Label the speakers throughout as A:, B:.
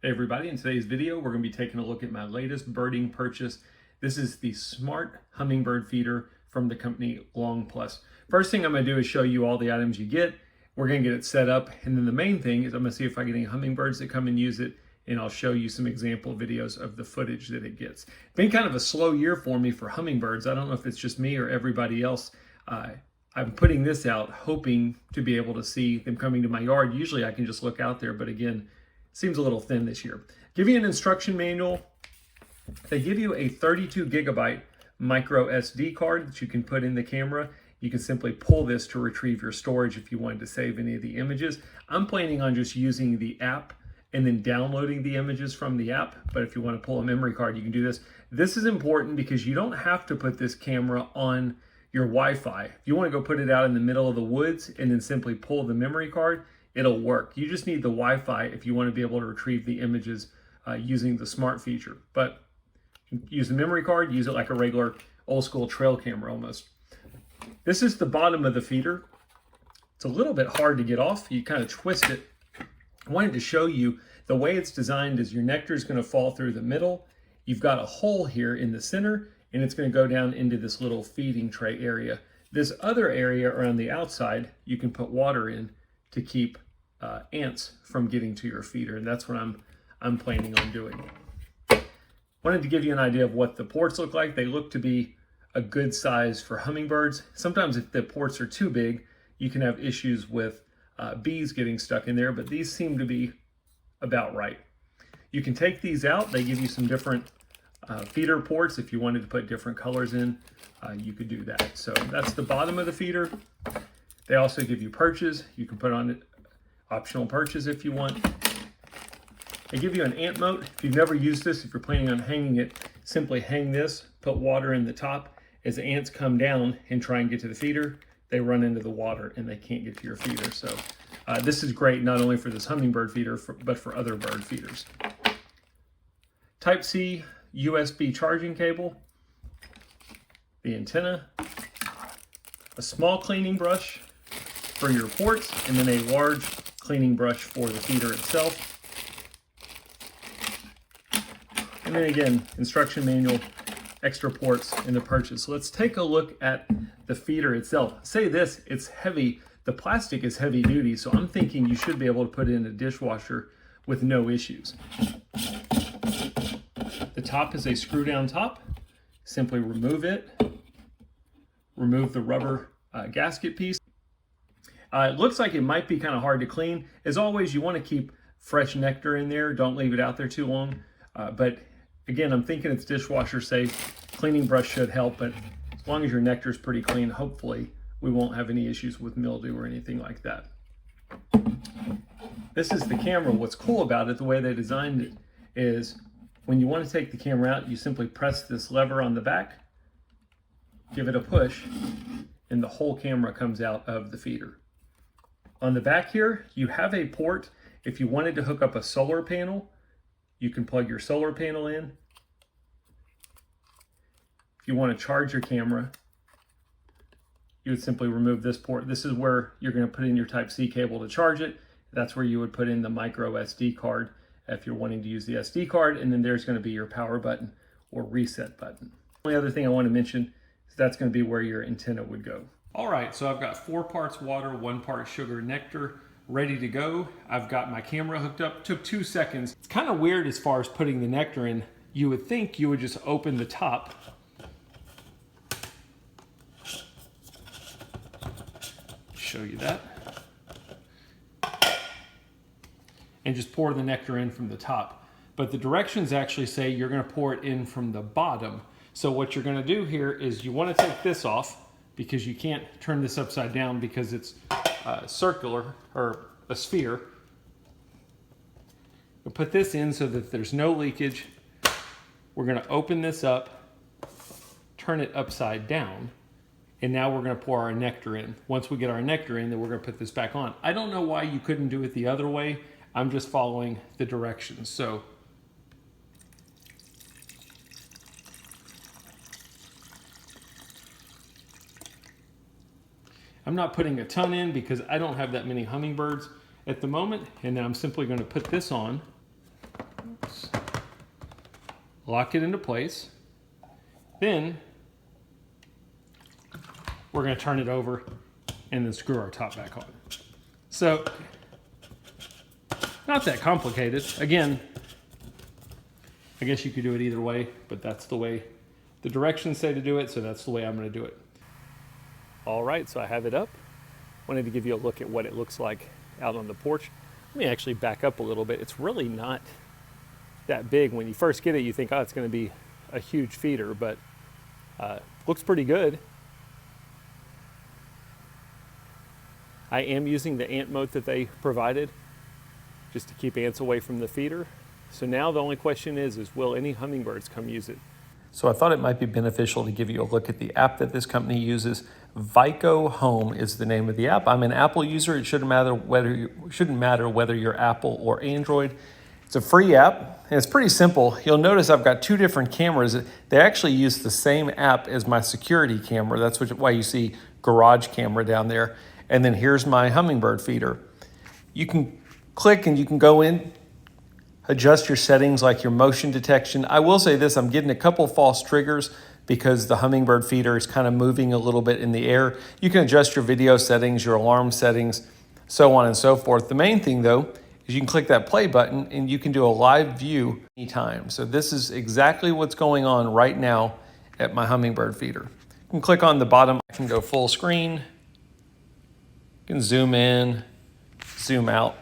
A: Hey everybody, in today's video we're going to be taking a look at my latest birding purchase. This is the smart hummingbird feeder from the company Long Plus. First thing I'm going to do is show you all the items you get. We're going to get it set up, and then the main thing is I'm going to see if I get any hummingbirds that come and use it, and I'll show you some example videos of the footage that it gets. Been kind of a slow year for me for hummingbirds. I don't know if it's just me or everybody else. I'm putting this out hoping to be able to see them coming to my yard. Usually I can just look out there, but again, seems a little thin this year. Give you an instruction manual. They give you a 32 gigabyte micro SD card that you can put in the camera. You can simply pull this to retrieve your storage if you wanted to save any of the images. I'm planning on just using the app and then downloading the images from the app. But if you want to pull a memory card, you can do this. This is important because you don't have to put this camera on your Wi-Fi. If you want to go put it out in the middle of the woods and then simply pull the memory card, it'll work. You just need the Wi-Fi if you want to be able to retrieve the images using the smart feature. But use the memory card, use it like a regular old school trail camera almost. This is the bottom of the feeder. It's a little bit hard to get off. You kind of twist it. I wanted to show you the way it's designed is your nectar is going to fall through the middle. You've got a hole here in the center, and it's going to go down into this little feeding tray area. This other area around the outside, you can put water in to keep ants from getting to your feeder, and that's what I'm planning on doing. Wanted to give you an idea of what the ports look like. They look to be a good size for hummingbirds. Sometimes if the ports are too big, you can have issues with bees getting stuck in there, but these seem to be about right. You can take these out. They give you some different feeder ports. If you wanted to put different colors in, you could do that. So that's the bottom of the feeder. They also give you perches. You can put on it optional perches if you want. They give you an ant moat. If you've never used this, if you're planning on hanging it, simply hang this, put water in the top. As the ants come down and try and get to the feeder, they run into the water and they can't get to your feeder. So this is great not only for this hummingbird feeder, but for other bird feeders. Type-C USB charging cable, the antenna, a small cleaning brush for your ports, and then a large cleaning brush for the feeder itself. And then again, instruction manual, extra ports, and the purchase. So let's take a look at the feeder itself. Say this, it's heavy. The plastic is heavy duty, so I'm thinking you should be able to put it in a dishwasher with no issues. The top is a screw down top. Simply remove it. Remove the rubber gasket piece. It looks like it might be kind of hard to clean. As always, you want to keep fresh nectar in there. Don't leave it out there too long. But again, I'm thinking it's dishwasher safe. Cleaning brush should help, but as long as your nectar is pretty clean, hopefully we won't have any issues with mildew or anything like that. This is the camera. What's cool about it, the way they designed it, is when you want to take the camera out, you simply press this lever on the back, give it a push, and the whole camera comes out of the feeder. On the back here, you have a port. If you wanted to hook up a solar panel, you can plug your solar panel in. If you want to charge your camera, you would simply remove this port. This is where you're going to put in your Type-C cable to charge it. That's where you would put in the micro SD card if you're wanting to use the SD card, and then there's going to be your power button or reset button. The only other thing I want to mention is that's going to be where your antenna would go. All right, so I've got 4 parts water, 1 part sugar nectar, ready to go. I've got my camera hooked up. Took 2 seconds. It's kind of weird as far as putting the nectar in. You would think you would just open the top. Show you that. And just pour the nectar in from the top. But the directions actually say you're going to pour it in from the bottom. So what you're going to do here is you want to take this off, because you can't turn this upside down because it's circular or a sphere. We'll put this in so that there's no leakage. We're going to open this up, turn it upside down, and now we're going to pour our nectar in. Once we get our nectar in, then we're going to put this back on. I don't know why you couldn't do it the other way. I'm just following the directions. So I'm not putting a ton in because I don't have that many hummingbirds at the moment. And then I'm simply going to put this on lock it into place. Then we're going to turn it over and then screw our top back on. So, not that complicated. Again, I guess you could do it either way, but that's the way the directions say to do it, so that's the way I'm going to do it. All right, so I have it up. Wanted to give you a look at what it looks like out on the porch. Let me actually back up a little bit. It's really not that big. When you first get it, you think, oh, it's going to be a huge feeder, but looks pretty good. I am using the ant moat that they provided just to keep ants away from the feeder. So now the only question is will any hummingbirds come use it? So I thought it might be beneficial to give you a look at the app that this company uses. Vico Home is the name of the app. I'm an Apple user. It shouldn't matter whether you're Apple or Android. It's a free app, and it's pretty simple. You'll notice I've got two different cameras. They actually use the same app as my security camera. That's why you see garage camera down there. And then here's my hummingbird feeder. You can click and you can go in, adjust your settings like your motion detection. I will say this, I'm getting a couple false triggers because the hummingbird feeder is kind of moving a little bit in the air. You can adjust your video settings, your alarm settings, so on and so forth. The main thing though, is you can click that play button and you can do a live view anytime. So this is exactly what's going on right now at my hummingbird feeder. You can click on the bottom, I can go full screen, you can zoom in, zoom out.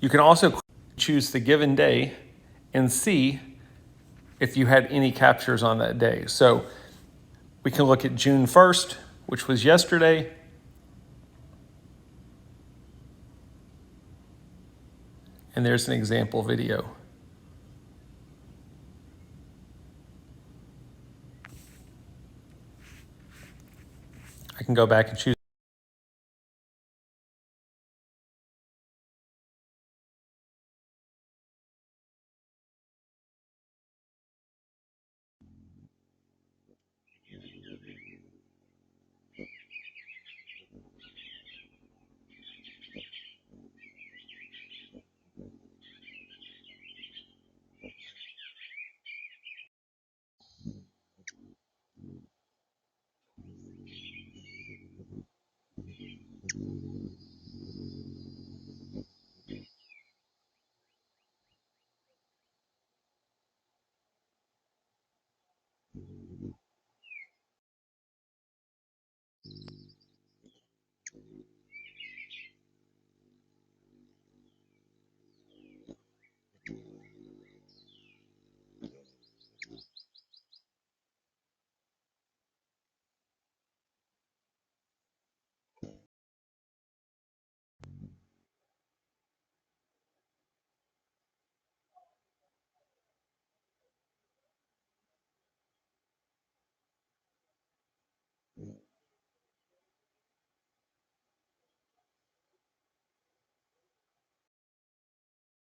A: You can also choose the given day and see if you had any captures on that day. So we can look at June 1st, which was yesterday. And there's an example video. I can go back and choose